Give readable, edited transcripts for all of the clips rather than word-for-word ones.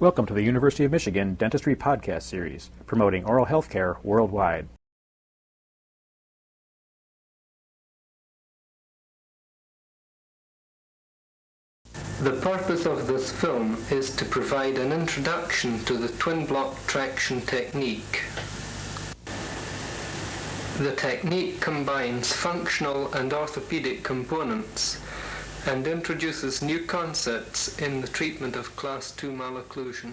Welcome to the University of Michigan Dentistry Podcast Series, promoting oral health care worldwide. The purpose of this film is to provide an introduction to the twin block traction technique. The technique combines functional and orthopedic components and introduces new concepts in the treatment of Class II malocclusion.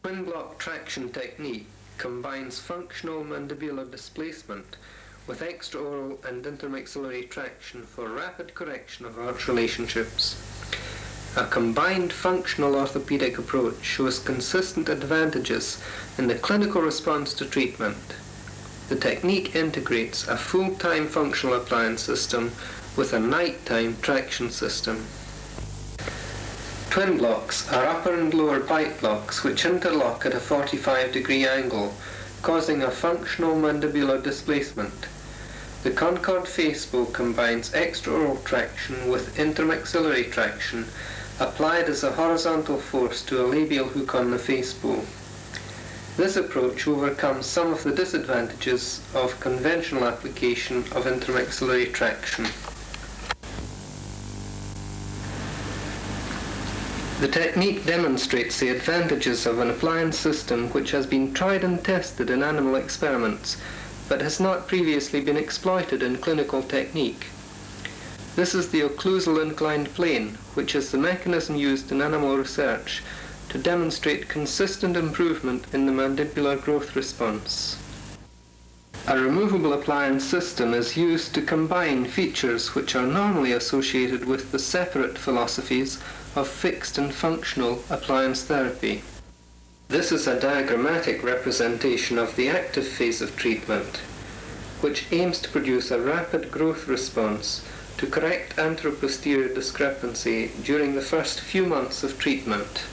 Twin block traction technique combines functional mandibular displacement with extraoral and intermaxillary traction for rapid correction of arch relationships. A combined functional orthopedic approach shows consistent advantages in the clinical response to treatment. The technique integrates a full-time functional appliance system with a nighttime traction system. Twin blocks are upper and lower bite blocks which interlock at a 45-degree angle, causing a functional mandibular displacement. The Concord face bow combines extraoral traction with intermaxillary traction applied as a horizontal force to a labial hook on the face bow. This approach overcomes some of the disadvantages of conventional application of intermaxillary traction. The technique demonstrates the advantages of an appliance system which has been tried and tested in animal experiments, but has not previously been exploited in clinical technique. This is the occlusal inclined plane, which is the mechanism used in animal research to demonstrate consistent improvement in the mandibular growth response. A removable appliance system is used to combine features which are normally associated with the separate philosophies of fixed and functional appliance therapy. This is a diagrammatic representation of the active phase of treatment, which aims to produce a rapid growth response to correct anteroposterior discrepancy during the first few months of treatment.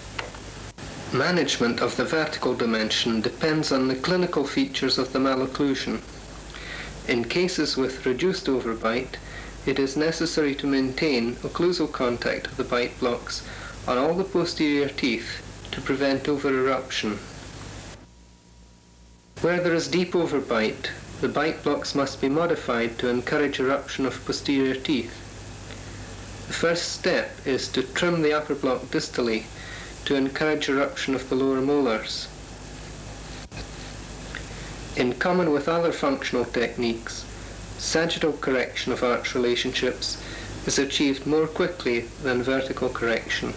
Management of the vertical dimension depends on the clinical features of the malocclusion. In cases with reduced overbite, it is necessary to maintain occlusal contact of the bite blocks on all the posterior teeth to prevent over-eruption. Where there is deep overbite, the bite blocks must be modified to encourage eruption of posterior teeth. The first step is to trim the upper block distally to encourage eruption of the lower molars. In common with other functional techniques, sagittal correction of arch relationships is achieved more quickly than vertical correction.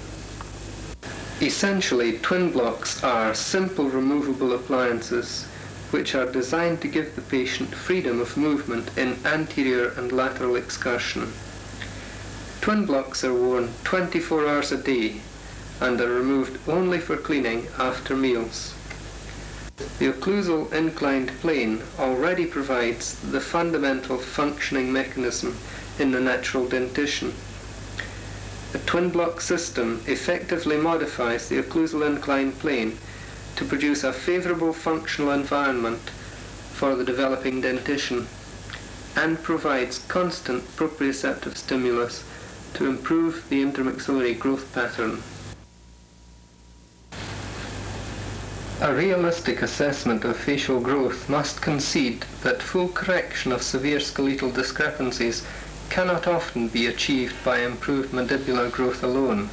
Essentially, twin blocks are simple removable appliances which are designed to give the patient freedom of movement in anterior and lateral excursion. Twin blocks are worn 24 hours a day and are removed only for cleaning after meals. The occlusal inclined plane already provides the fundamental functioning mechanism in the natural dentition. A twin block system effectively modifies the occlusal inclined plane to produce a favorable functional environment for the developing dentition and provides constant proprioceptive stimulus to improve the intermaxillary growth pattern. A realistic assessment of facial growth must concede that full correction of severe skeletal discrepancies cannot often be achieved by improved mandibular growth alone.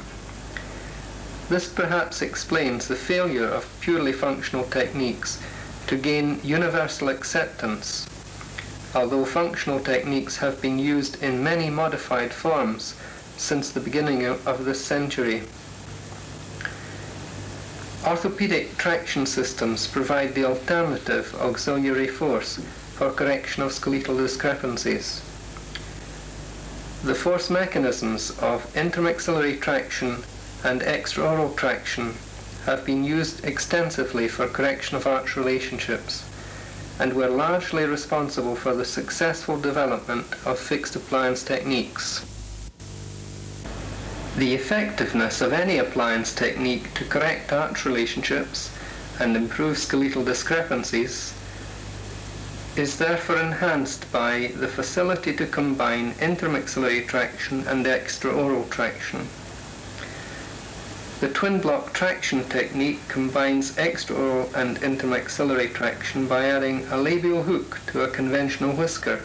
This perhaps explains the failure of purely functional techniques to gain universal acceptance, although functional techniques have been used in many modified forms since the beginning of this century. Orthopedic traction systems provide the alternative auxiliary force for correction of skeletal discrepancies. The force mechanisms of intermaxillary traction and extraoral traction have been used extensively for correction of arch relationships and were largely responsible for the successful development of fixed appliance techniques. The effectiveness of any appliance technique to correct arch relationships and improve skeletal discrepancies is therefore enhanced by the facility to combine intermaxillary traction and extraoral traction. The twin block traction technique combines extraoral and intermaxillary traction by adding a labial hook to a conventional whisker,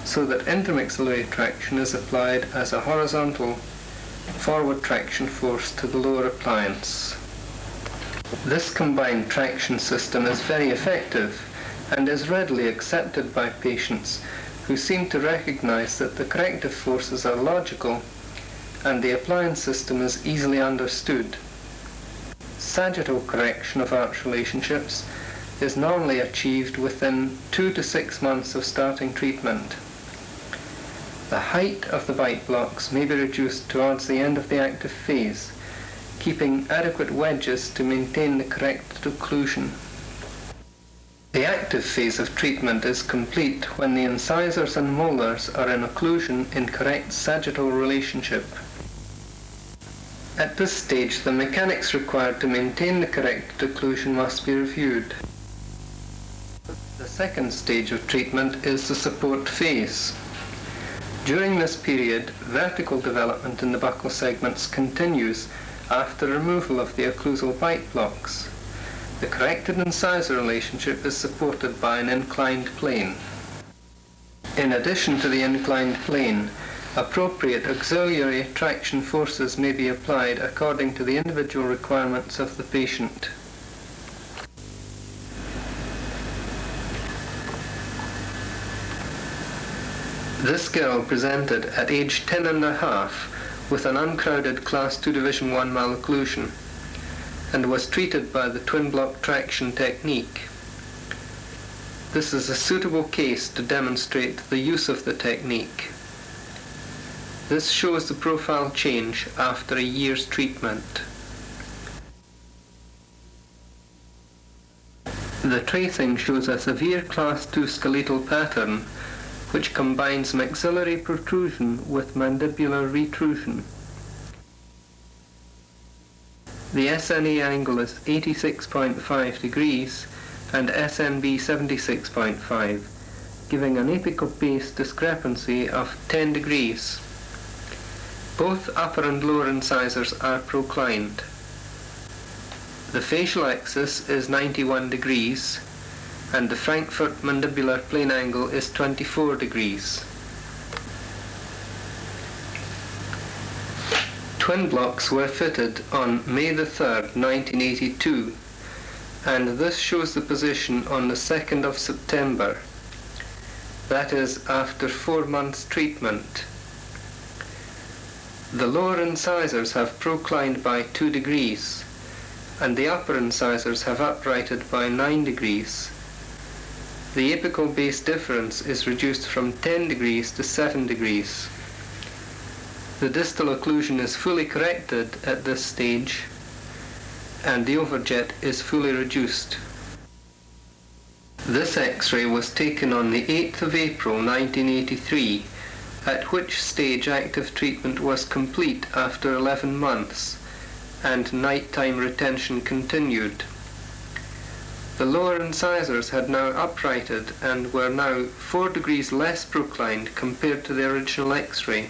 so that intermaxillary traction is applied as a horizontal forward traction force to the lower appliance. This combined traction system is very effective and is readily accepted by patients who seem to recognize that the corrective forces are logical and the appliance system is easily understood. Sagittal correction of arch relationships is normally achieved within 2 to 6 months of starting treatment. The height of the bite blocks may be reduced towards the end of the active phase, keeping adequate wedges to maintain the correct occlusion. The active phase of treatment is complete when the incisors and molars are in occlusion in correct sagittal relationship. At this stage, the mechanics required to maintain the correct occlusion must be reviewed. The second stage of treatment is the support phase. During this period, vertical development in the buccal segments continues after removal of the occlusal bite blocks. The corrected incisor relationship is supported by an inclined plane. In addition to the inclined plane, appropriate auxiliary traction forces may be applied according to the individual requirements of the patient. This girl presented at age 10 and a half with an uncrowded Class 2 Division 1 malocclusion and was treated by the twin block traction technique. This is a suitable case to demonstrate the use of the technique. This shows the profile change after a year's treatment. The tracing shows a severe Class 2 skeletal pattern which combines maxillary protrusion with mandibular retrusion. The SNA angle is 86.5 degrees and SNB 76.5, giving an apical base discrepancy of 10 degrees. Both upper and lower incisors are proclined. The facial axis is 91 degrees and the Frankfurt mandibular plane angle is 24 degrees. Twin blocks were fitted on May the 3rd, 1982, and this shows the position on the 2nd of September. That is after 4 months treatment. The lower incisors have proclined by 2 degrees, and the upper incisors have uprighted by 9 degrees. The apical base difference is reduced from 10 degrees to 7 degrees. The distal occlusion is fully corrected at this stage, and the overjet is fully reduced. This X-ray was taken on the 8th of April 1983, at which stage active treatment was complete after 11 months, and nighttime retention continued. The lower incisors had now uprighted and were now 4 degrees less proclined compared to the original X-ray.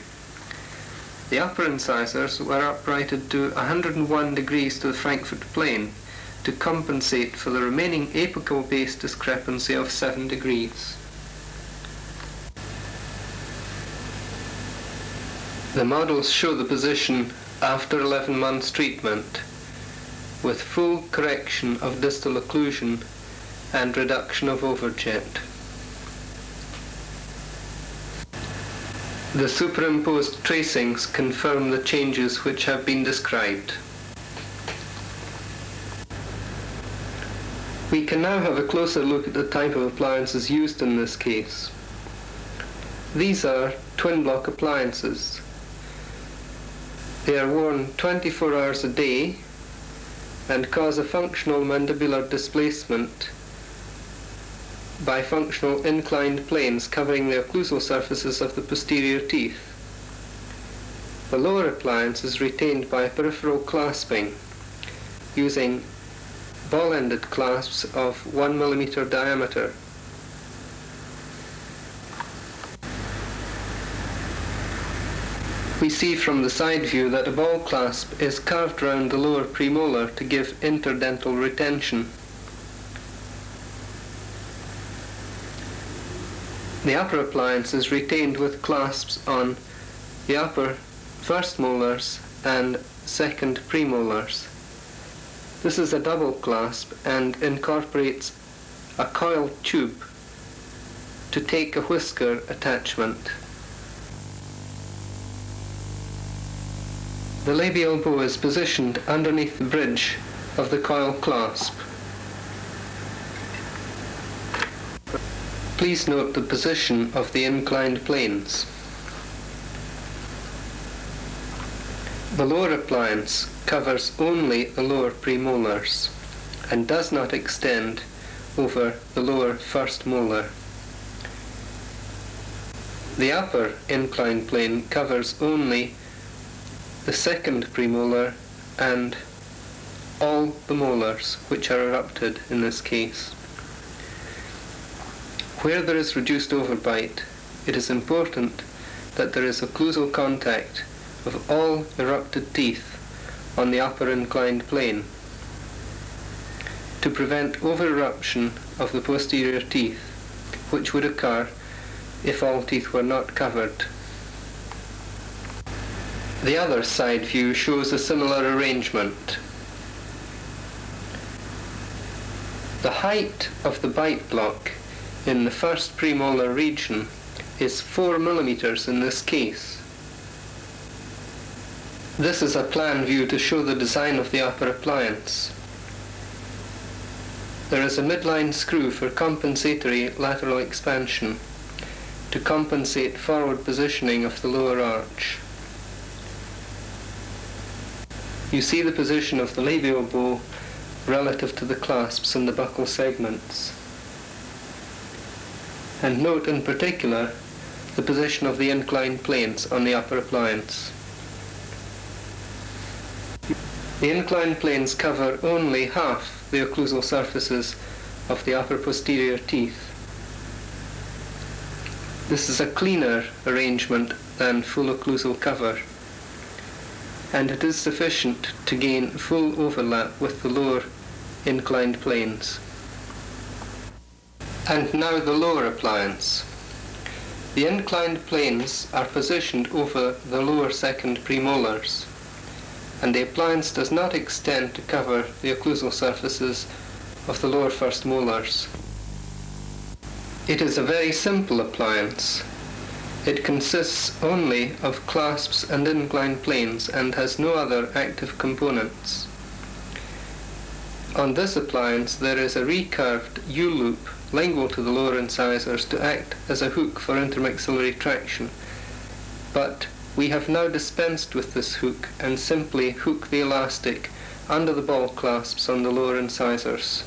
The upper incisors were uprighted to 101 degrees to the Frankfurt plane to compensate for the remaining apical base discrepancy of 7 degrees. The models show the position after 11 months treatment, with full correction of distal occlusion and reduction of overjet. The superimposed tracings confirm the changes which have been described. We can now have a closer look at the type of appliances used in this case. These are twin block appliances. They are worn 24 hours a day and cause a functional mandibular displacement by functional inclined planes covering the occlusal surfaces of the posterior teeth. The lower appliance is retained by peripheral clasping using ball-ended clasps of 1 mm diameter. We see from the side view that a ball clasp is curved round the lower premolar to give interdental retention. The upper appliance is retained with clasps on the upper first molars and second premolars. This is a double clasp and incorporates a coiled tube to take a whisker attachment. The labial bow is positioned underneath the bridge of the coil clasp. Please note the position of the inclined planes. The lower appliance covers only the lower premolars and does not extend over the lower first molar. The upper inclined plane covers only the second premolar and all the molars which are erupted in this case. Where there is reduced overbite, it is important that there is occlusal contact of all erupted teeth on the upper inclined plane to prevent over-eruption of the posterior teeth, which would occur if all teeth were not covered. The other side view shows a similar arrangement. The height of the bite block in the first premolar region is 4 millimeters in this case. This is a plan view to show the design of the upper appliance. There is a midline screw for compensatory lateral expansion to compensate forward positioning of the lower arch. You see the position of the labial bow relative to the clasps and the buccal segments. And note in particular the position of the inclined planes on the upper appliance. The inclined planes cover only half the occlusal surfaces of the upper posterior teeth. This is a cleaner arrangement than full occlusal cover, and it is sufficient to gain full overlap with the lower inclined planes. And now the lower appliance. The inclined planes are positioned over the lower second premolars, and the appliance does not extend to cover the occlusal surfaces of the lower first molars. It is a very simple appliance. It consists only of clasps and inclined planes and has no other active components. On this appliance there is a recurved U-loop lingual to the lower incisors to act as a hook for intermaxillary traction, but we have now dispensed with this hook and simply hook the elastic under the ball clasps on the lower incisors.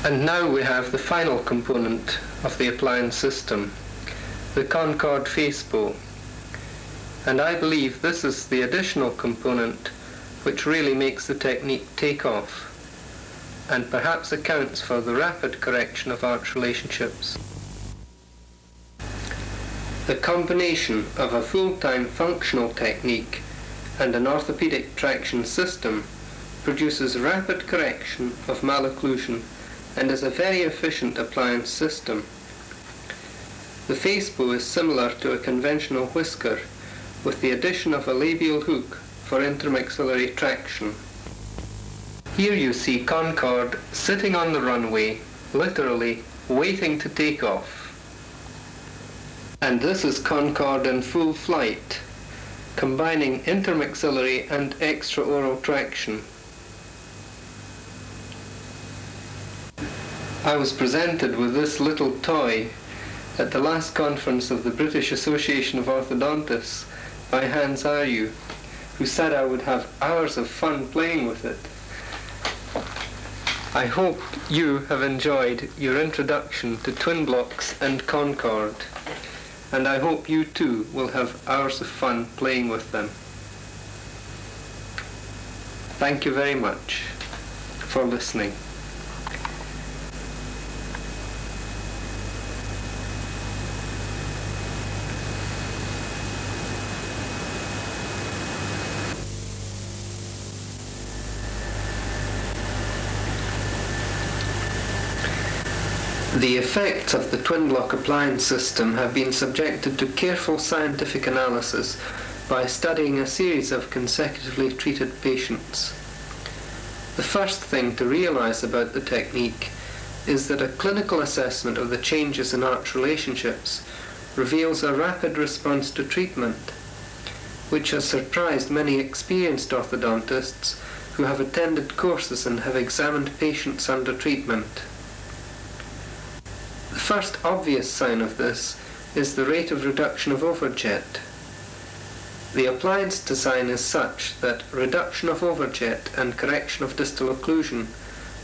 And now we have the final component of the appliance system, the Concord face bow. And I believe this is the additional component which really makes the technique take off, and perhaps accounts for the rapid correction of arch relationships. The combination of a full-time functional technique and an orthopedic traction system produces rapid correction of malocclusion and is a very efficient appliance system. The face bow is similar to a conventional whisker, with the addition of a labial hook for intermaxillary traction. Here you see Concord sitting on the runway, literally waiting to take off. And this is Concord in full flight, combining intermaxillary and extraoral traction. I was presented with this little toy at the last conference of the British Association of Orthodontists by Hans Arju, who said I would have hours of fun playing with it. I hope you have enjoyed your introduction to twin blocks and Concord, and I hope you too will have hours of fun playing with them. Thank you very much for listening. The effects of the twin block appliance system have been subjected to careful scientific analysis by studying a series of consecutively treated patients. The first thing to realize about the technique is that a clinical assessment of the changes in arch relationships reveals a rapid response to treatment, which has surprised many experienced orthodontists who have attended courses and have examined patients under treatment. The first obvious sign of this is the rate of reduction of overjet. The appliance design is such that reduction of overjet and correction of distal occlusion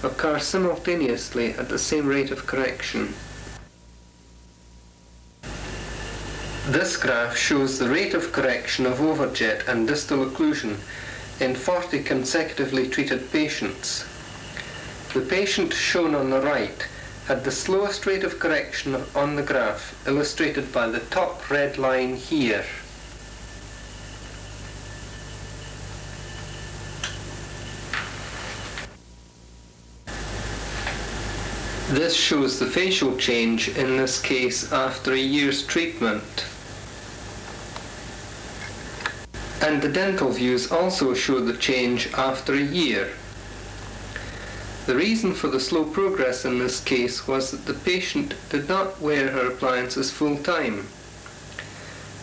occur simultaneously at the same rate of correction. This graph shows the rate of correction of overjet and distal occlusion in 40 consecutively treated patients. The patient shown on the right had the slowest rate of correction on the graph, illustrated by the top red line here. This shows the facial change, in this case after a year's treatment. And the dental views also show the change after a year. The reason for the slow progress in this case was that the patient did not wear her appliances full time.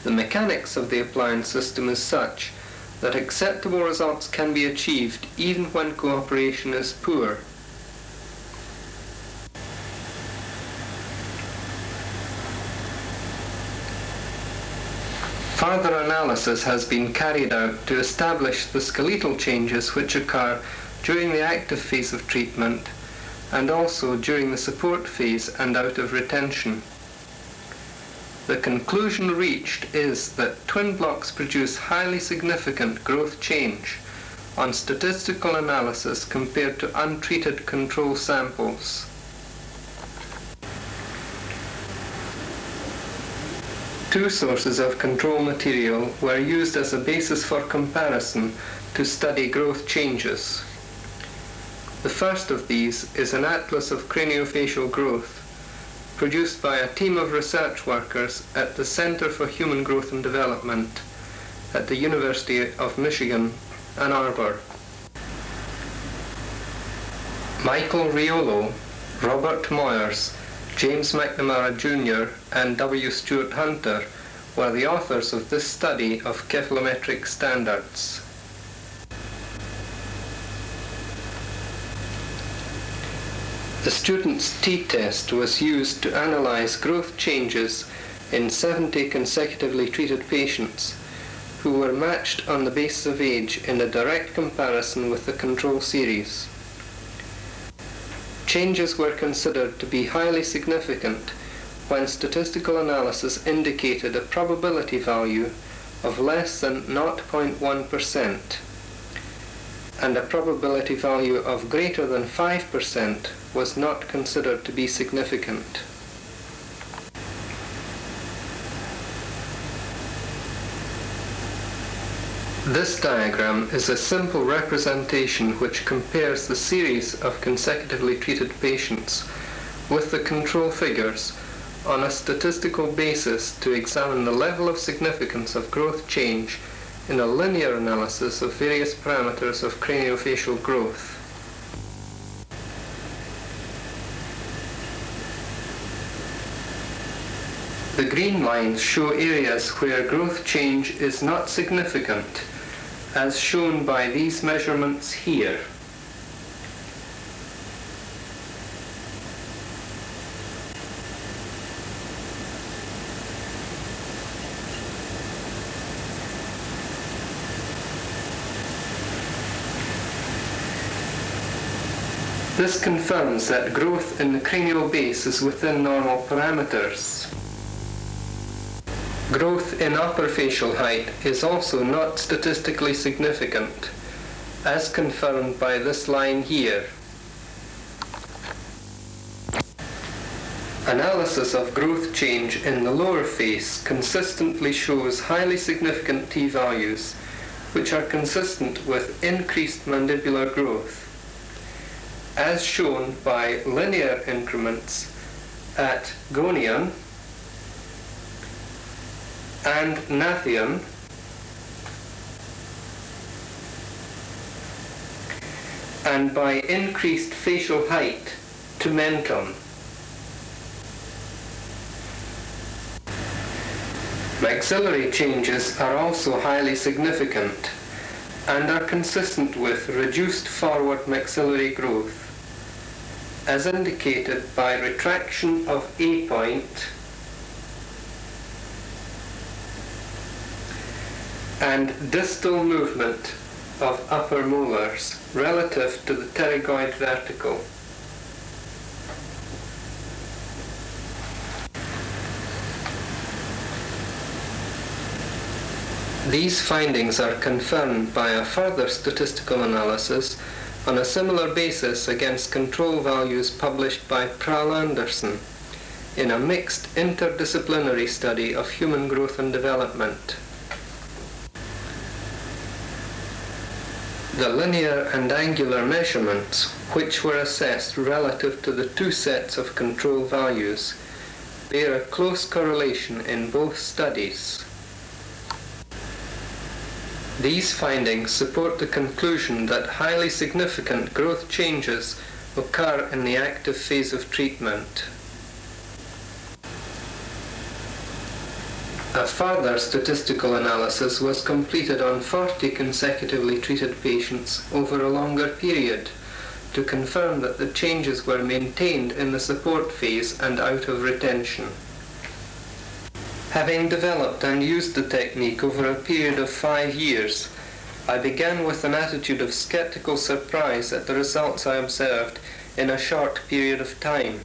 The mechanics of the appliance system is such that acceptable results can be achieved even when cooperation is poor. Further analysis has been carried out to establish the skeletal changes which occur during the active phase of treatment and also during the support phase and out of retention. The conclusion reached is that twin blocks produce highly significant growth change on statistical analysis compared to untreated control samples. Two sources of control material were used as a basis for comparison to study growth changes. The first of these is an atlas of craniofacial growth, produced by a team of research workers at the Center for Human Growth and Development at the University of Michigan, Ann Arbor. Michael Riolo, Robert Moyers, James McNamara Jr. and W. Stuart Hunter were the authors of this study of cephalometric standards. The student's t-test was used to analyze growth changes in 70 consecutively treated patients who were matched on the basis of age in a direct comparison with the control series. Changes were considered to be highly significant when statistical analysis indicated a probability value of less than 0.1% and a probability value of greater than 5% was not considered to be significant. This diagram is a simple representation which compares the series of consecutively treated patients with the control figures on a statistical basis to examine the level of significance of growth change in a linear analysis of various parameters of craniofacial growth. The green lines show areas where growth change is not significant, as shown by these measurements here. This confirms that growth in the cranial base is within normal parameters. Growth in upper facial height is also not statistically significant, as confirmed by this line here. Analysis of growth change in the lower face consistently shows highly significant t-values, which are consistent with increased mandibular growth, as shown by linear increments at gonium and gnathium, and by increased facial height to mentum. Maxillary changes are also highly significant and are consistent with reduced forward maxillary growth, as indicated by retraction of A point and distal movement of upper molars relative to the pterygoid vertical. These findings are confirmed by a further statistical analysis on a similar basis against control values published by Prahl-Anderson in a mixed interdisciplinary study of human growth and development. The linear and angular measurements, which were assessed relative to the two sets of control values, bear a close correlation in both studies. These findings support the conclusion that highly significant growth changes occur in the active phase of treatment. A further statistical analysis was completed on 40 consecutively treated patients over a longer period to confirm that the changes were maintained in the support phase and out of retention. Having developed and used the technique over a period of 5 years, I began with an attitude of skeptical surprise at the results I observed in a short period of time.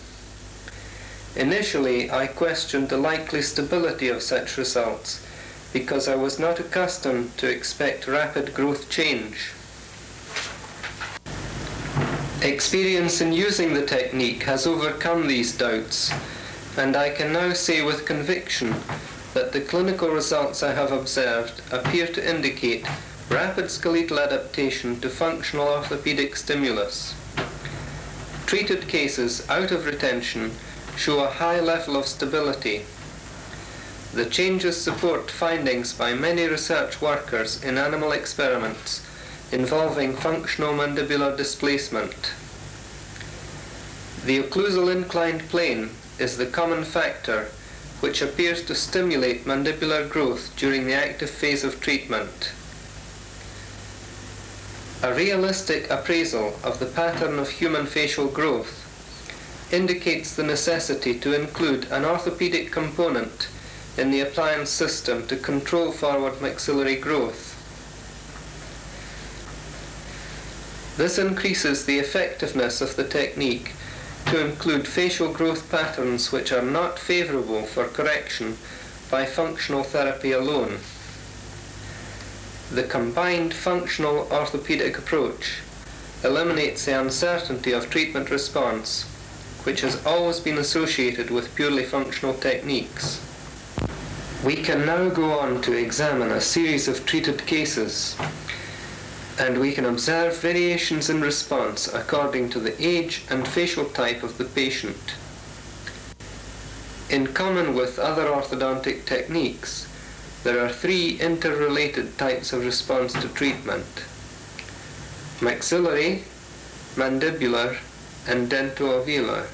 Initially, I questioned the likely stability of such results because I was not accustomed to expect rapid growth change. Experience in using the technique has overcome these doubts, and I can now say with conviction that the clinical results I have observed appear to indicate rapid skeletal adaptation to functional orthopedic stimulus. Treated cases out of retention show a high level of stability. The changes support findings by many research workers in animal experiments involving functional mandibular displacement. The occlusal inclined plane is the common factor which appears to stimulate mandibular growth during the active phase of treatment. A realistic appraisal of the pattern of human facial growth indicates the necessity to include an orthopedic component in the appliance system to control forward maxillary growth. This increases the effectiveness of the technique to include facial growth patterns which are not favorable for correction by functional therapy alone. The combined functional orthopedic approach eliminates the uncertainty of treatment response, which has always been associated with purely functional techniques. We can now go on to examine a series of treated cases, and we can observe variations in response according to the age and facial type of the patient. In common with other orthodontic techniques, there are 3 interrelated types of response to treatment: maxillary, mandibular, and dentoalveolar.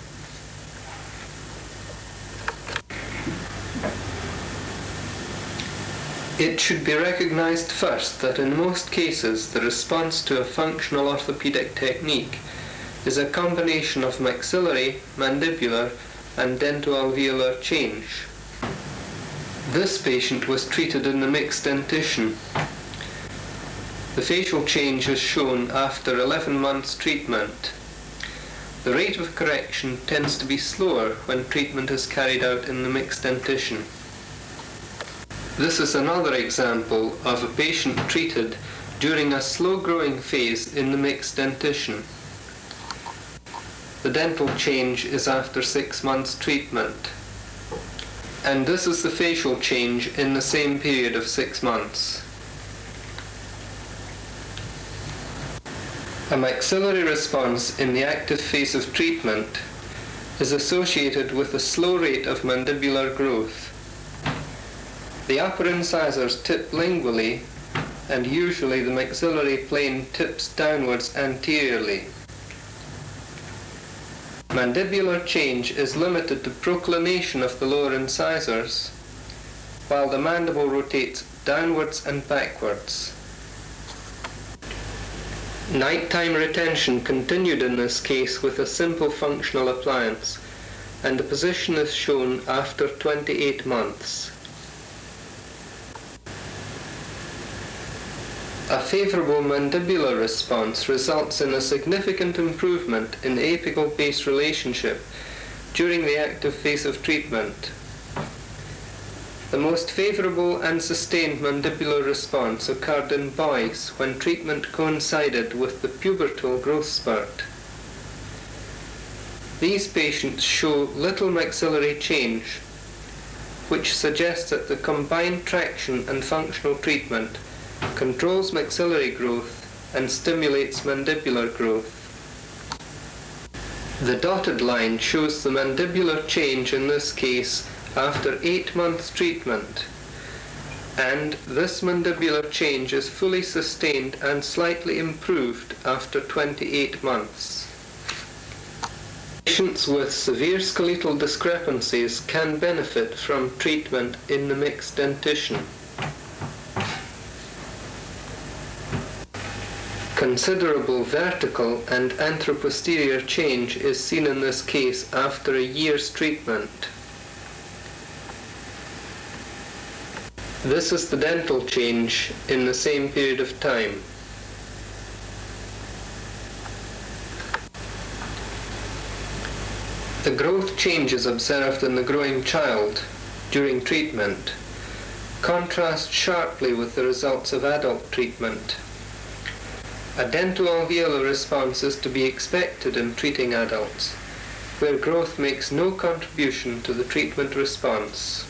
It should be recognized first that in most cases the response to a functional orthopedic technique is a combination of maxillary, mandibular, and dentoalveolar change. This patient was treated in the mixed dentition. The facial change is shown after 11 months treatment. The rate of correction tends to be slower when treatment is carried out in the mixed dentition. This is another example of a patient treated during a slow-growing phase in the mixed dentition. The dental change is after 6 months treatment, and this is the facial change in the same period of 6 months. A maxillary response in the active phase of treatment is associated with a slow rate of mandibular growth. The upper incisors tip lingually, and usually the maxillary plane tips downwards anteriorly. Mandibular change is limited to proclination of the lower incisors, while the mandible rotates downwards and backwards. Nighttime retention continued in this case with a simple functional appliance, and the position is shown after 28 months. A favourable mandibular response results in a significant improvement in the apical-base relationship during the active phase of treatment. The most favourable and sustained mandibular response occurred in boys when treatment coincided with the pubertal growth spurt. These patients show little maxillary change, which suggests that the combined traction and functional treatment controls maxillary growth and stimulates mandibular growth. The dotted line shows the mandibular change in this case after 8 months treatment, and this mandibular change is fully sustained and slightly improved after 28 months. Patients with severe skeletal discrepancies can benefit from treatment in the mixed dentition. Considerable vertical and anteroposterior change is seen in this case after a year's treatment. This is the dental change in the same period of time. The growth changes observed in the growing child during treatment contrast sharply with the results of adult treatment. A dental-alveolar response is to be expected in treating adults, where growth makes no contribution to the treatment response.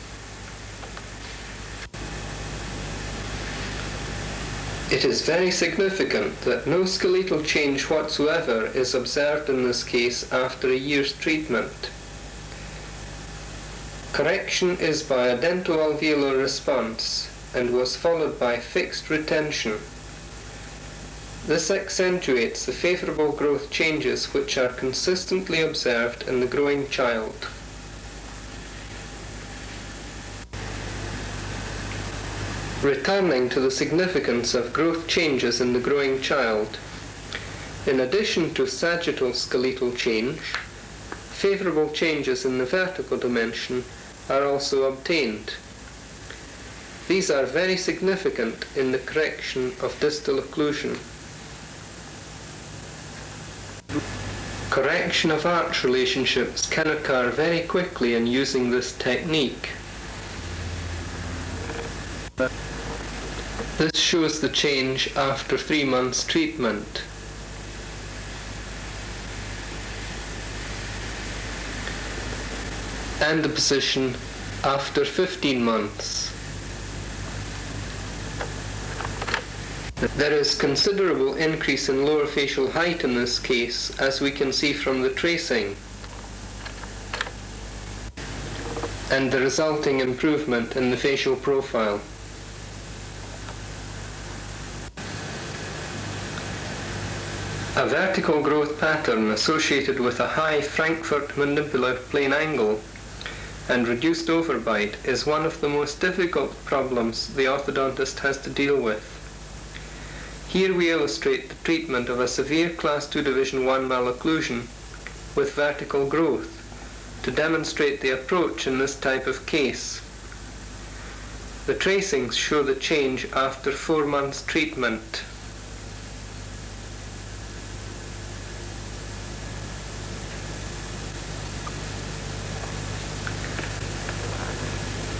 It is very significant that no skeletal change whatsoever is observed in this case after a year's treatment. Correction is by a dental-alveolar response and was followed by fixed retention. This accentuates the favourable growth changes which are consistently observed in the growing child. Returning to the significance of growth changes in the growing child, in addition to sagittal skeletal change, favourable changes in the vertical dimension are also obtained. These are very significant in the correction of distal occlusion. Correction of arch relationships can occur very quickly in using this technique. This shows the change after 3 months treatment. And the position after 15 months. There is considerable increase in lower facial height in this case, as we can see from the tracing, and the resulting improvement in the facial profile. A vertical growth pattern associated with a high Frankfurt mandibular plane angle and reduced overbite is one of the most difficult problems the orthodontist has to deal with. Here we illustrate the treatment of a severe Class II Division I malocclusion with vertical growth to demonstrate the approach in this type of case. The tracings show the change after 4 months treatment.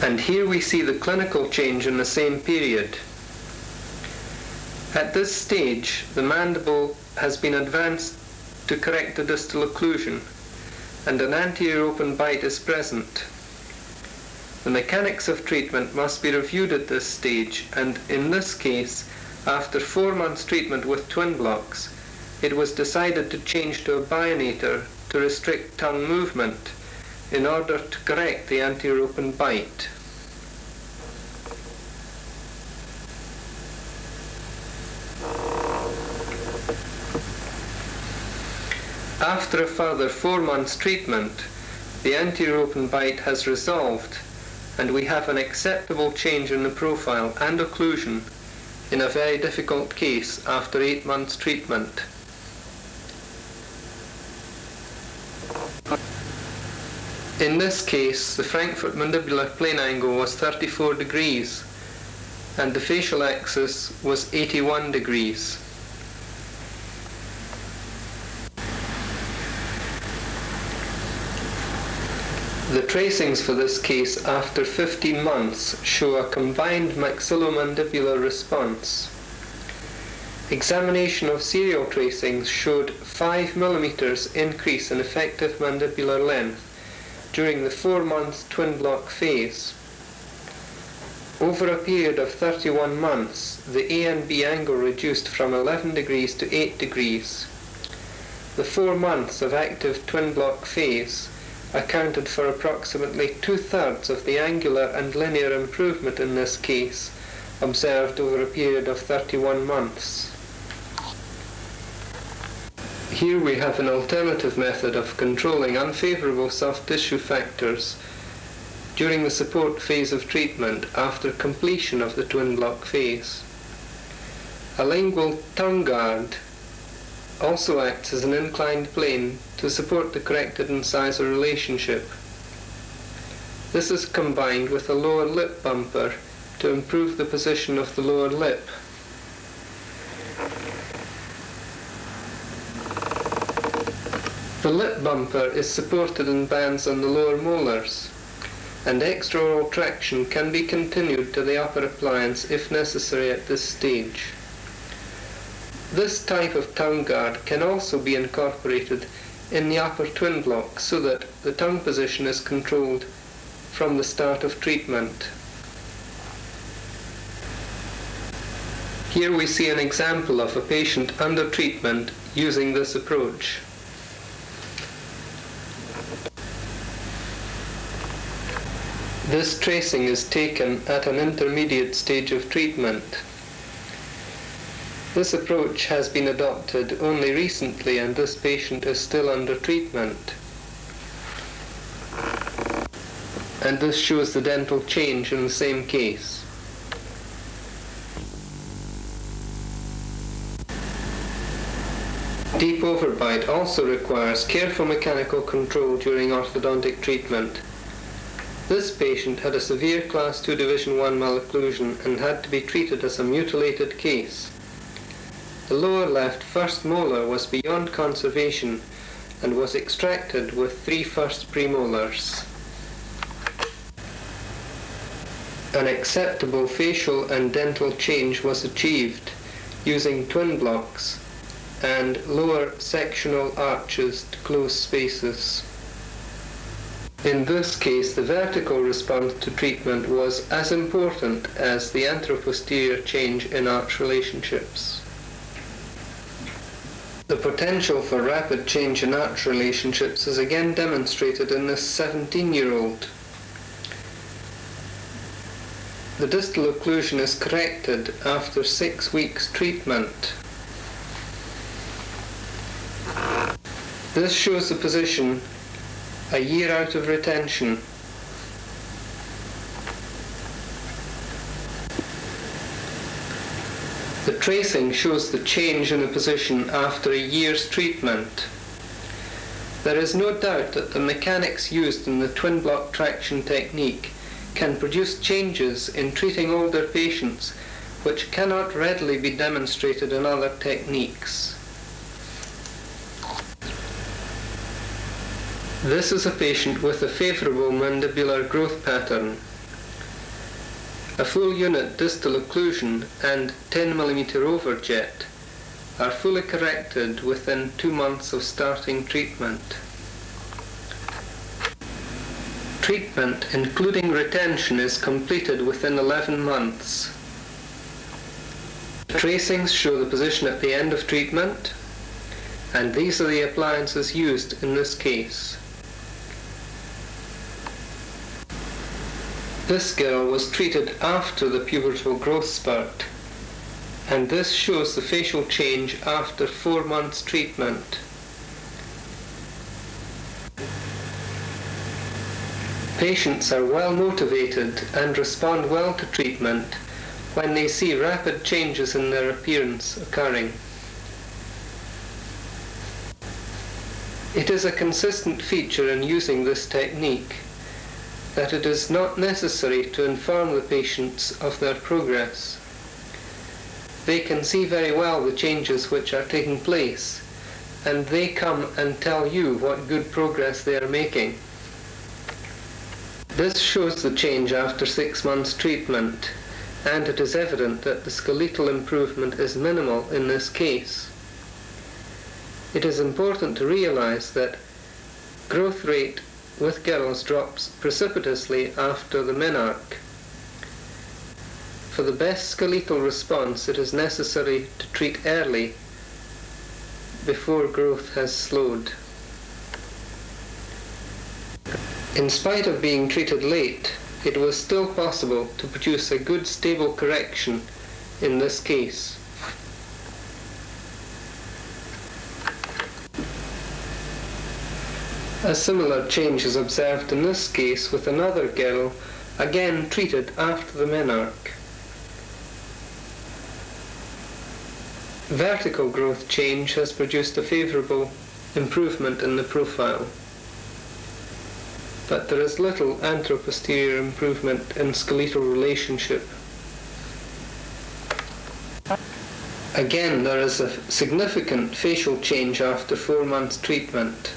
And here we see the clinical change in the same period. At this stage, the mandible has been advanced to correct the distal occlusion, and an anterior open bite is present. The mechanics of treatment must be reviewed at this stage, and in this case, after 4 months treatment with twin blocks, it was decided to change to a bionator to restrict tongue movement in order to correct the anterior open bite. After a further 4 months treatment, the anterior open bite has resolved and we have an acceptable change in the profile and occlusion in a very difficult case after 8 months treatment. In this case, the Frankfurt mandibular plane angle was 34 degrees and the facial axis was 81 degrees. The tracings for this case after 15 months show a combined maxillomandibular response. Examination of serial tracings showed 5 mm increase in effective mandibular length during the 4 month twin block phase. Over a period of 31 months, the A and B angle reduced from 11 degrees to 8 degrees. The 4 months of active twin block phase accounted for approximately 2/3 of the angular and linear improvement in this case, observed over a period of 31 months. Here we have an alternative method of controlling unfavorable soft tissue factors during the support phase of treatment after completion of the twin block phase. A lingual tongue guard also acts as an inclined plane to support the corrected incisor relationship. This is combined with a lower lip bumper to improve the position of the lower lip. The lip bumper is supported in bands on the lower molars, and extraoral traction can be continued to the upper appliance if necessary at this stage. This type of tongue guard can also be incorporated in the upper twin block so that the tongue position is controlled from the start of treatment. Here we see an example of a patient under treatment using this approach. This tracing is taken at an intermediate stage of treatment. This approach has been adopted only recently and this patient is still under treatment. And this shows the dental change in the same case. Deep overbite also requires careful mechanical control during orthodontic treatment. This patient had a severe Class II Division I malocclusion and had to be treated as a mutilated case. The lower left first molar was beyond conservation and was extracted with 3 first premolars. An acceptable facial and dental change was achieved using twin blocks and lower sectional arches to close spaces. In this case, the vertical response to treatment was as important as the anteroposterior change in arch relationships. The potential for rapid change in arch relationships is again demonstrated in this 17-year-old. The distal occlusion is corrected after 6 weeks treatment. This shows the position a year out of retention. The tracing shows the change in the position after a year's treatment. There is no doubt that the mechanics used in the twin block traction technique can produce changes in treating older patients which cannot readily be demonstrated in other techniques. This is a patient with a favourable mandibular growth pattern. A full unit distal occlusion and 10 mm overjet are fully corrected within 2 months of starting treatment. Treatment, including retention, is completed within 11 months. Tracings show the position at the end of treatment. and these are the appliances used in this case. This girl was treated after the pubertal growth spurt, and this shows the facial change after 4 months treatment. Patients are well motivated and respond well to treatment when they see rapid changes in their appearance occurring. It is a consistent feature in using this technique that it is not necessary to inform the patients of their progress. They can see very well the changes which are taking place, and they come and tell you what good progress they are making. This shows the change after 6 months treatment, and it is evident that the skeletal improvement is minimal in this case. It is important to realize that growth rate with girls drops precipitously after the menarche. For the best skeletal response, it is necessary to treat early before growth has slowed. In spite of being treated late, it was still possible to produce a good stable correction in this case. A similar change is observed in this case with another girl, again treated after the menarche. Vertical growth change has produced a favourable improvement in the profile, but there is little anteroposterior improvement in skeletal relationship. Again, there is a significant facial change after 4 months treatment.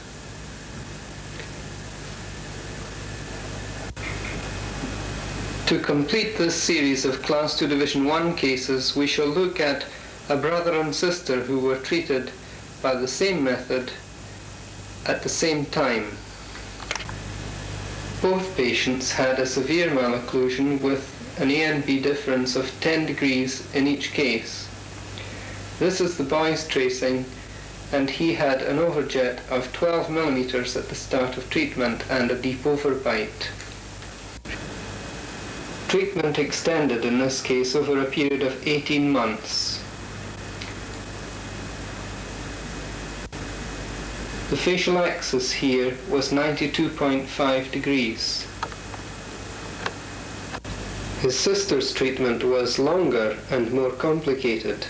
To complete this series of Class 2 Division 1 cases, we shall look at a brother and sister who were treated by the same method at the same time. Both patients had a severe malocclusion with an A and B difference of 10 degrees in each case. This is the boy's tracing, and he had an overjet of 12 millimeters at the start of treatment and a deep overbite. Treatment extended in this case over a period of 18 months. The facial axis here was 92.5 degrees. His sister's treatment was longer and more complicated.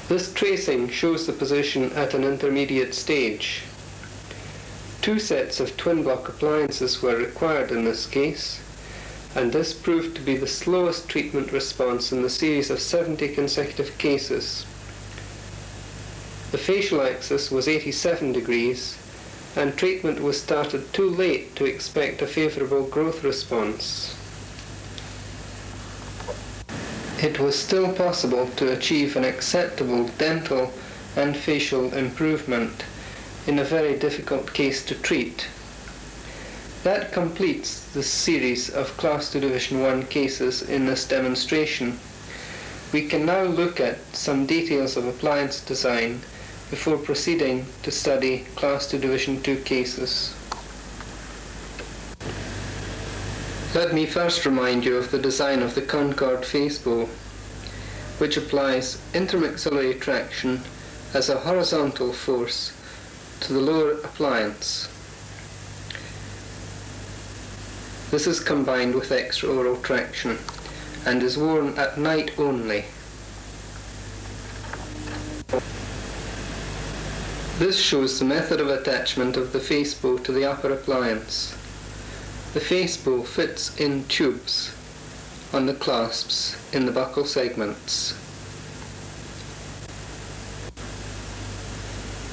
This tracing shows the position at an intermediate stage. 2 sets of twin block appliances were required in this case, and this proved to be the slowest treatment response in the series of 70 consecutive cases. The facial axis was 87 degrees, and treatment was started too late to expect a favourable growth response. It was still possible to achieve an acceptable dental and facial improvement in a very difficult case to treat. That completes the series of Class 2 Division 1 cases in this demonstration. We can now look at some details of appliance design before proceeding to study Class 2 Division 2 cases. Let me first remind you of the design of the Concord face bow, which applies intermaxillary traction as a horizontal force to the lower appliance. This is combined with extraoral traction and is worn at night only. This shows the method of attachment of the face bow to the upper appliance. The face bow fits in tubes on the clasps in the buccal segments.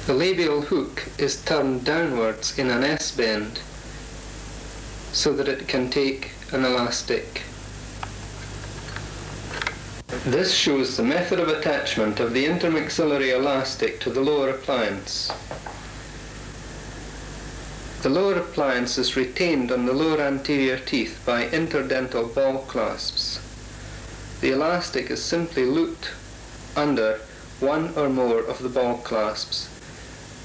The labial hook is turned downwards in an S-bend so that it can take an elastic. This shows the method of attachment of the intermaxillary elastic to the lower appliance. The lower appliance is retained on the lower anterior teeth by interdental ball clasps. The elastic is simply looped under one or more of the ball clasps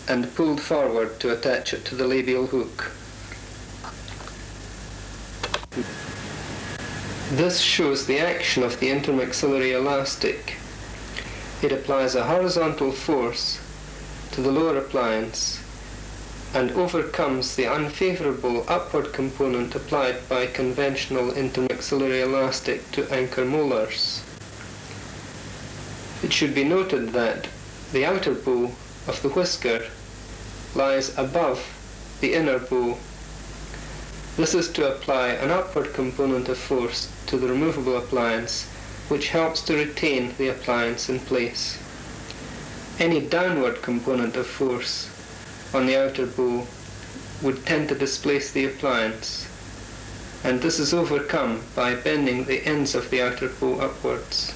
and pulled forward to attach it to the labial hook. This shows the action of the intermaxillary elastic. It applies a horizontal force to the lower appliance and overcomes the unfavorable upward component applied by conventional intermaxillary elastic to anchor molars. It should be noted that the outer bow of the whisker lies above the inner bow. This is to apply an upward component of force to the removable appliance, which helps to retain the appliance in place. Any downward component of force on the outer bow would tend to displace the appliance, and this is overcome by bending the ends of the outer bow upwards.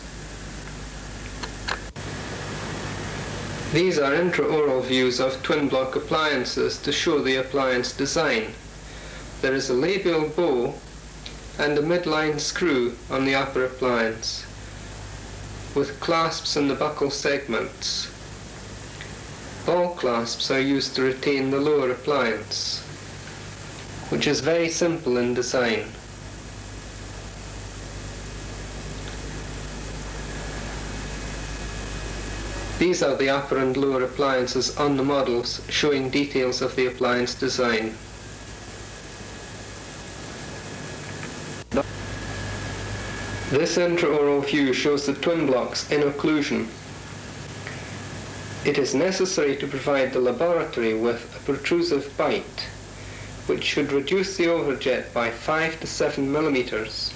These are intraoral views of twin block appliances to show the appliance design. There is a labial bow and a midline screw on the upper appliance, with clasps in the buccal segments. Ball clasps are used to retain the lower appliance, which is very simple in design. These are the upper and lower appliances on the models, showing details of the appliance design. This intraoral view shows the twin blocks in occlusion. It is necessary to provide the laboratory with a protrusive bite, which should reduce the overjet by 5 to 7 millimeters.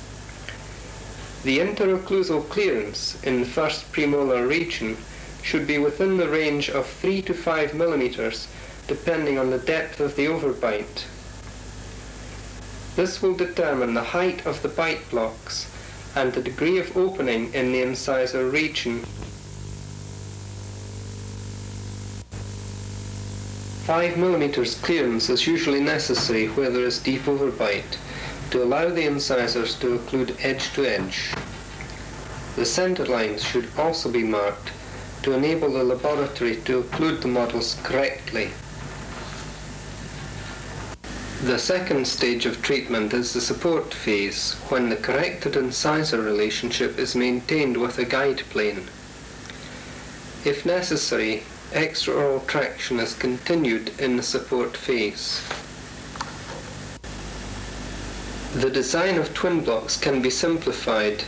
The interocclusal clearance in the first premolar region should be within the range of 3 to 5 millimeters, depending on the depth of the overbite. This will determine the height of the bite blocks and the degree of opening in the incisor region. 5 millimeters clearance is usually necessary where there is deep overbite to allow the incisors to occlude edge to edge. The center lines should also be marked to enable the laboratory to occlude the models correctly. The second stage of treatment is the support phase, when the corrected incisor relationship is maintained with a guide plane. If necessary, extraoral traction is continued in the support phase. The design of twin blocks can be simplified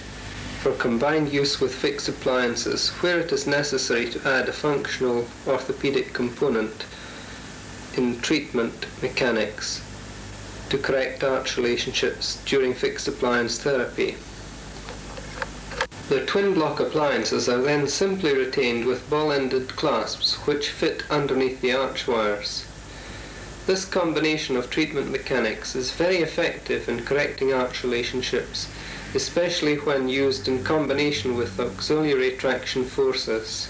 for combined use with fixed appliances where it is necessary to add a functional orthopedic component in treatment mechanics to correct arch relationships during fixed appliance therapy. The twin block appliances are then simply retained with ball-ended clasps which fit underneath the arch wires. This combination of treatment mechanics is very effective in correcting arch relationships, especially when used in combination with auxiliary traction forces.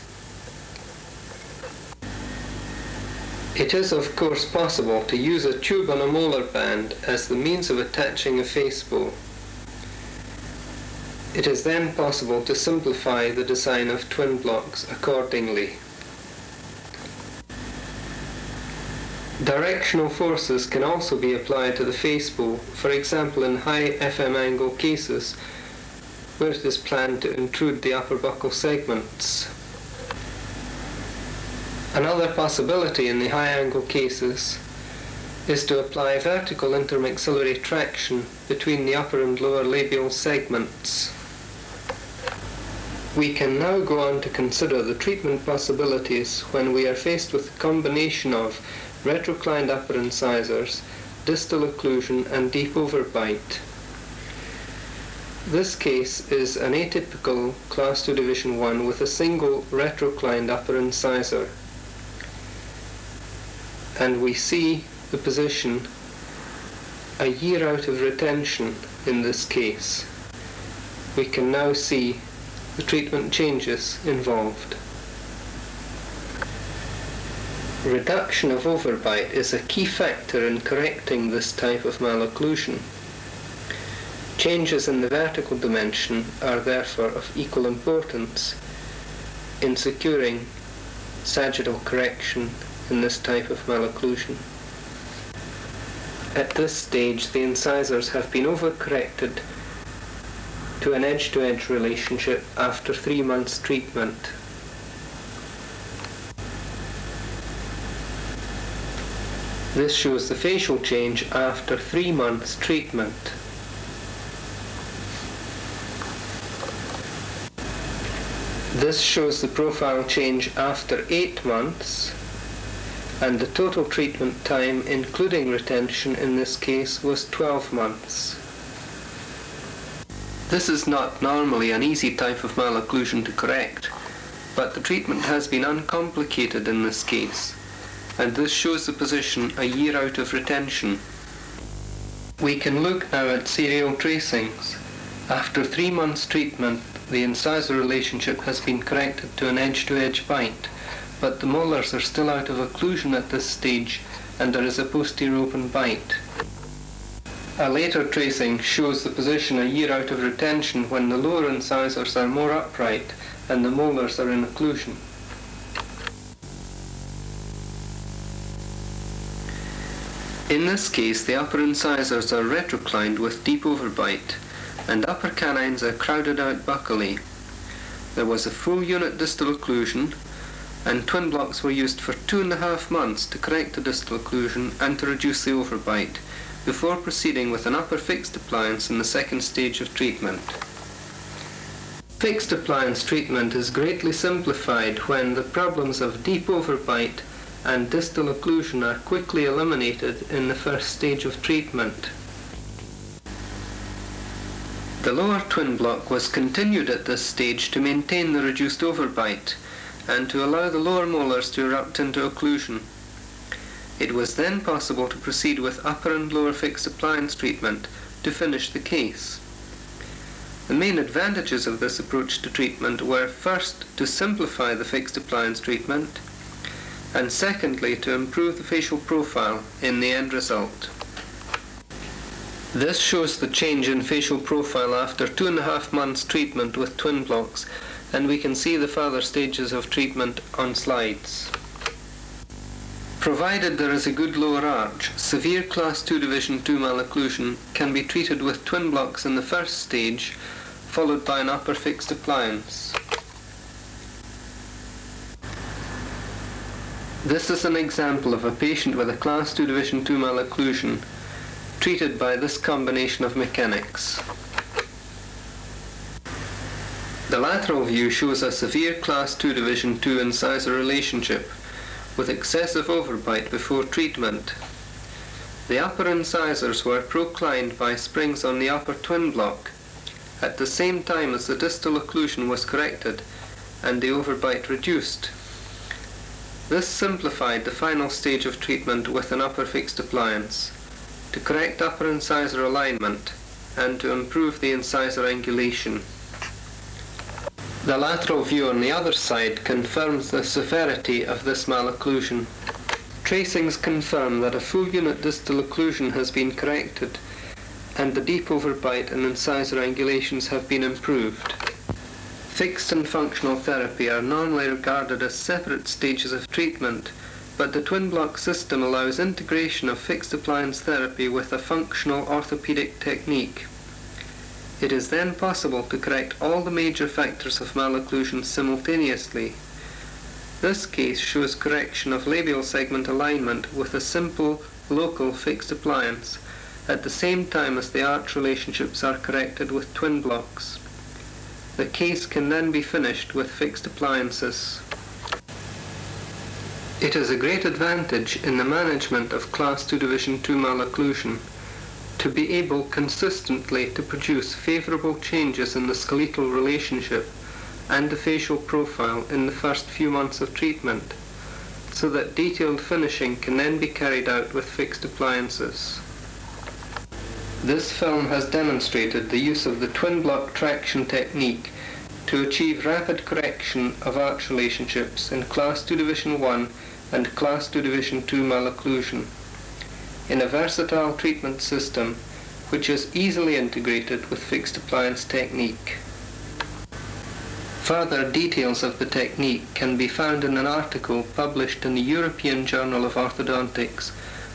It is of course possible to use a tube on a molar band as the means of attaching a face bow. It is then possible to simplify the design of twin blocks accordingly. Directional forces can also be applied to the face bow, for example in high FM angle cases where it is planned to intrude the upper buccal segments. Another possibility in the high angle cases is to apply vertical intermaxillary traction between the upper and lower labial segments. We can now go on to consider the treatment possibilities when we are faced with a combination of retroclined upper incisors, distal occlusion and deep overbite. This case is an atypical Class II Division 1 with a single retroclined upper incisor. And we see the position a year out of retention in this case. We can now see the treatment changes involved. Reduction of overbite is a key factor in correcting this type of malocclusion. Changes in the vertical dimension are therefore of equal importance in securing sagittal correction in this type of malocclusion. At this stage, the incisors have been overcorrected to an edge-to-edge relationship after 3 months treatment. This shows the facial change after 3 months treatment. This shows the profile change after 8 months, and the total treatment time, including retention in this case, was 12 months. This is not normally an easy type of malocclusion to correct, but the treatment has been uncomplicated in this case, and this shows the position a year out of retention. We can look now at serial tracings. After 3 months treatment, the incisor relationship has been corrected to an edge-to-edge bite, but the molars are still out of occlusion at this stage, and there is a posterior open bite. A later tracing shows the position a year out of retention when the lower incisors are more upright and the molars are in occlusion. In this case, the upper incisors are retroclined with deep overbite, and upper canines are crowded out buccally. There was a full unit distal occlusion, and twin blocks were used for 2.5 months to correct the distal occlusion and to reduce the overbite, before proceeding with an upper fixed appliance in the second stage of treatment. Fixed appliance treatment is greatly simplified when the problems of deep overbite and distal occlusion are quickly eliminated in the first stage of treatment. The lower twin block was continued at this stage to maintain the reduced overbite and to allow the lower molars to erupt into occlusion. It was then possible to proceed with upper and lower fixed appliance treatment to finish the case. The main advantages of this approach to treatment were first to simplify the fixed appliance treatment, and secondly to improve the facial profile in the end result. This shows the change in facial profile after 2.5 months treatment with twin blocks, and we can see the further stages of treatment on slides. Provided there is a good lower arch, severe Class 2 Division 2 malocclusion can be treated with twin blocks in the first stage, followed by an upper fixed appliance. This is an example of a patient with a Class 2 Division 2 malocclusion treated by this combination of mechanics. The lateral view shows a severe Class 2 Division 2 incisor relationship with excessive overbite before treatment. The upper incisors were proclined by springs on the upper twin block at the same time as the distal occlusion was corrected and the overbite reduced. This simplified the final stage of treatment with an upper fixed appliance to correct upper incisor alignment and to improve the incisor angulation. The lateral view on the other side confirms the severity of this malocclusion. Tracings confirm that a full unit distal occlusion has been corrected and the deep overbite and incisor angulations have been improved. Fixed and functional therapy are normally regarded as separate stages of treatment, but the twin block system allows integration of fixed appliance therapy with a functional orthopedic technique. It is then possible to correct all the major factors of malocclusion simultaneously. This case shows correction of labial segment alignment with a simple local fixed appliance at the same time as the arch relationships are corrected with twin blocks. The case can then be finished with fixed appliances. It is a great advantage in the management of Class 2 Division 2 malocclusion to be able consistently to produce favourable changes in the skeletal relationship and the facial profile in the first few months of treatment, so that detailed finishing can then be carried out with fixed appliances. This film has demonstrated the use of the twin block traction technique to achieve rapid correction of arch relationships in Class 2 Division 1 and Class 2 Division 2 malocclusion in a versatile treatment system which is easily integrated with fixed appliance technique. Further details of the technique can be found in an article published in the European Journal of Orthodontics,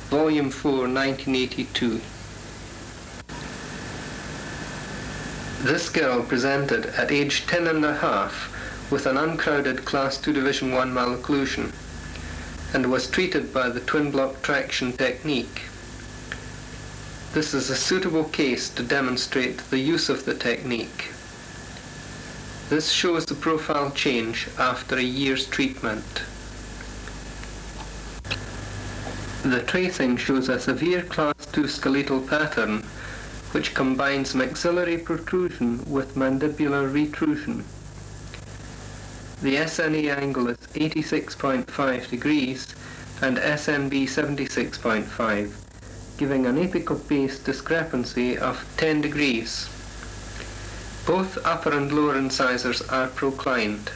Volume 4, 1982. This girl presented at age 10 and a half with an uncrowded Class 2 Division 1 malocclusion and was treated by the twin block traction technique. This is a suitable case to demonstrate the use of the technique. This shows the profile change after a year's treatment. The tracing shows a severe Class 2 skeletal pattern which combines maxillary protrusion with mandibular retrusion. The SNA angle is 86.5 degrees and SNB 76.5, giving an apical base discrepancy of 10 degrees. Both upper and lower incisors are proclined.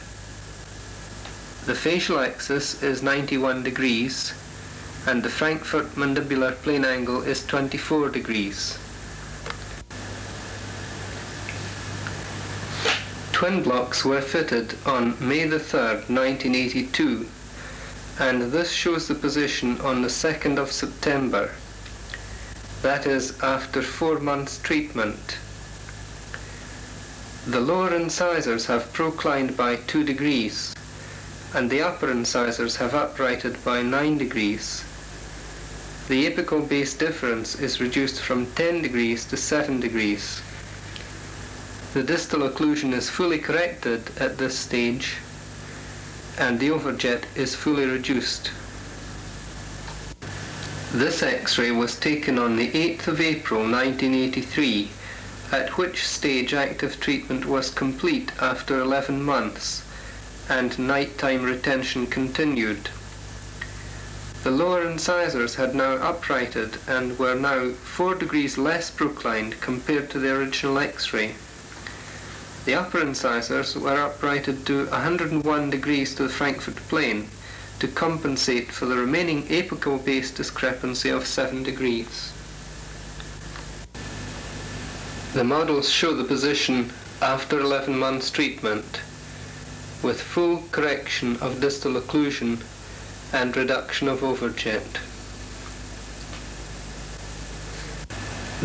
The facial axis is 91 degrees and the Frankfurt mandibular plane angle is 24 degrees. Twin blocks were fitted on May the 3rd, 1982, and this shows the position on the 2nd of September. That is after 4 months treatment. The lower incisors have proclined by 2 degrees, and the upper incisors have uprighted by 9 degrees. The apical base difference is reduced from 10 degrees to 7 degrees. The distal occlusion is fully corrected at this stage, and the overjet is fully reduced. This X-ray was taken on the 8th of April 1983, at which stage active treatment was complete after 11 months, and nighttime retention continued. The lower incisors had now uprighted and were now 4 degrees less proclined compared to the original X-ray. The upper incisors were uprighted to 101 degrees to the Frankfurt plane to compensate for the remaining apical base discrepancy of 7 degrees. The models show the position after 11 months treatment, with full correction of distal occlusion and reduction of overjet.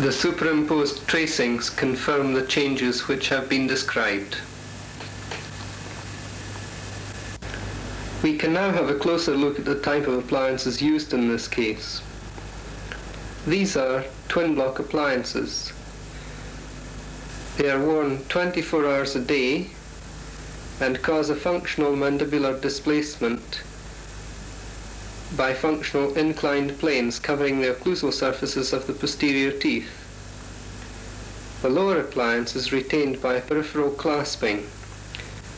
The superimposed tracings confirm the changes which have been described. We can now have a closer look at the type of appliances used in this case. These are twin block appliances. They are worn 24 hours a day and cause a functional mandibular displacement by functional inclined planes covering the occlusal surfaces of the posterior teeth. The lower appliance is retained by peripheral clasping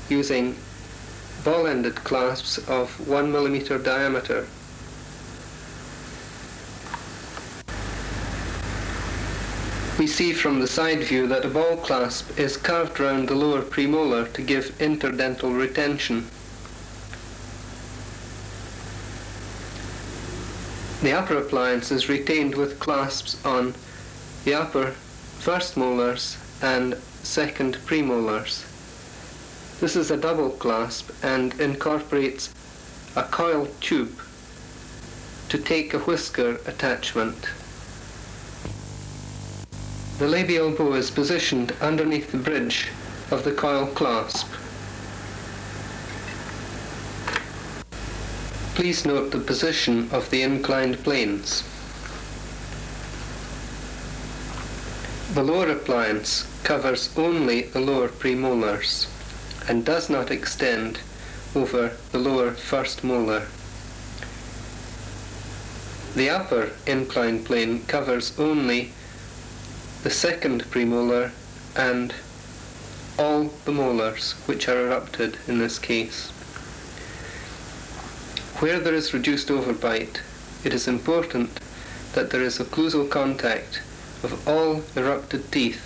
using ball-ended clasps of 1 mm diameter. We see from the side view that a ball clasp is carved round the lower premolar to give interdental retention. The upper appliance is retained with clasps on the upper first molars and second premolars. This is a double clasp and incorporates a coiled tube to take a whisker attachment. The labial bow is positioned underneath the bridge of the coil clasp. Please note the position of the inclined planes. The lower appliance covers only the lower premolars and does not extend over the lower first molar. The upper inclined plane covers only the second premolar and all the molars which are erupted in this case. Where there is reduced overbite, it is important that there is occlusal contact of all erupted teeth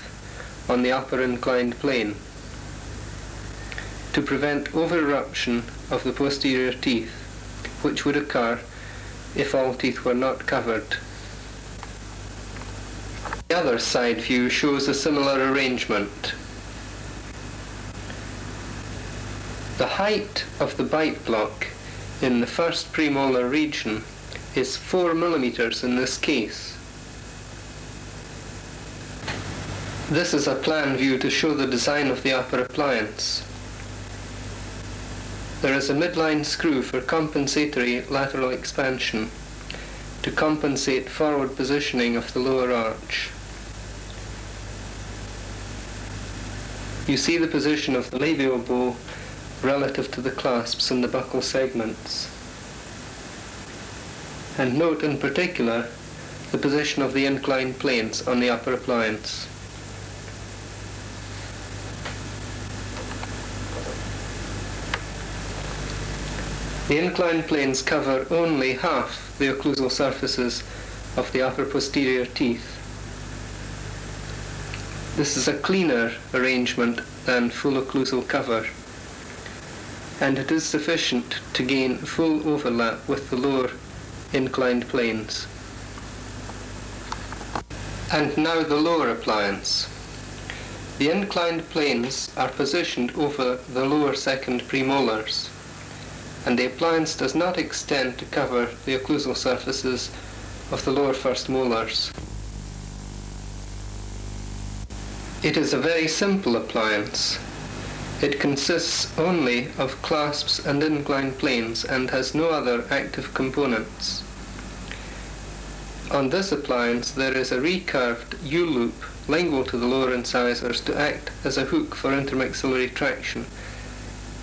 on the upper inclined plane to prevent over-eruption of the posterior teeth, which would occur if all teeth were not covered. The other side view shows a similar arrangement. The height of the bite block in the first premolar region is 4 millimeters in this case. This is a plan view to show the design of the upper appliance. There is a midline screw for compensatory lateral expansion to compensate forward positioning of the lower arch. You see the position of the labial bow relative to the clasps and the buccal segments. And note in particular the position of the inclined planes on the upper appliance. The inclined planes cover only half the occlusal surfaces of the upper posterior teeth. This is a cleaner arrangement than full occlusal cover, and it is sufficient to gain full overlap with the lower inclined planes. And now the lower appliance. The inclined planes are positioned over the lower second premolars, and the appliance does not extend to cover the occlusal surfaces of the lower first molars. It is a very simple appliance. It consists only of clasps and inclined planes and has no other active components. On this appliance there is a recurved U-loop lingual to the lower incisors to act as a hook for intermaxillary traction,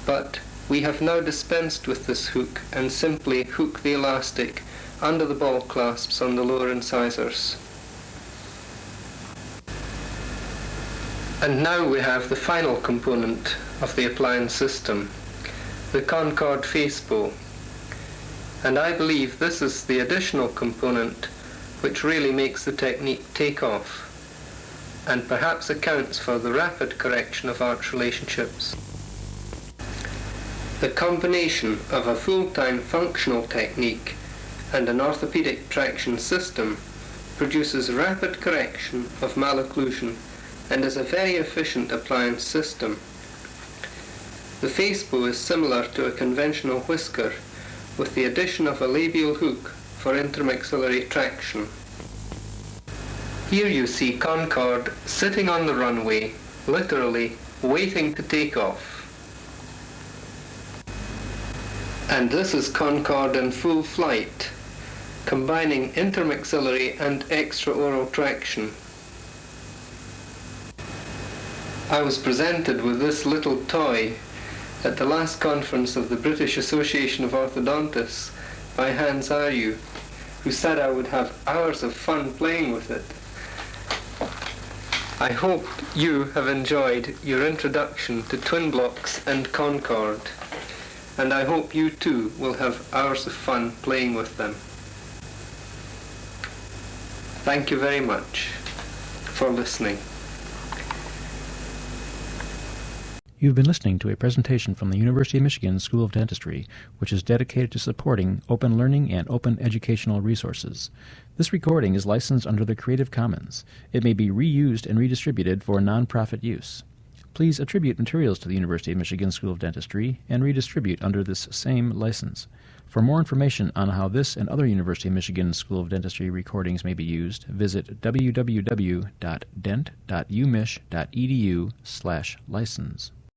but we have now dispensed with this hook and simply hook the elastic under the ball clasps on the lower incisors. And now we have the final component of the appliance system, the Concord face bow. And I believe this is the additional component which really makes the technique take off, and perhaps accounts for the rapid correction of arch relationships. The combination of a full-time functional technique and an orthopedic traction system produces rapid correction of malocclusion and is a very efficient appliance system. The face bow is similar to a conventional whisker, with the addition of a labial hook for intermaxillary traction. Here you see Concord sitting on the runway, literally waiting to take off. And this is Concord in full flight, combining intermaxillary and extraoral traction. I was presented with this little toy at the last conference of the British Association of Orthodontists by Hans Arju, who said I would have hours of fun playing with it. I hope you have enjoyed your introduction to twin blocks and Concord, and I hope you too will have hours of fun playing with them. Thank you very much for listening. You've been listening to a presentation from the University of Michigan School of Dentistry, which is dedicated to supporting open learning and open educational resources. This recording is licensed under the Creative Commons. It may be reused and redistributed for nonprofit use. Please attribute materials to the University of Michigan School of Dentistry and redistribute under this same license. For more information on how this and other University of Michigan School of Dentistry recordings may be used, visit www.dent.umich.edu/license.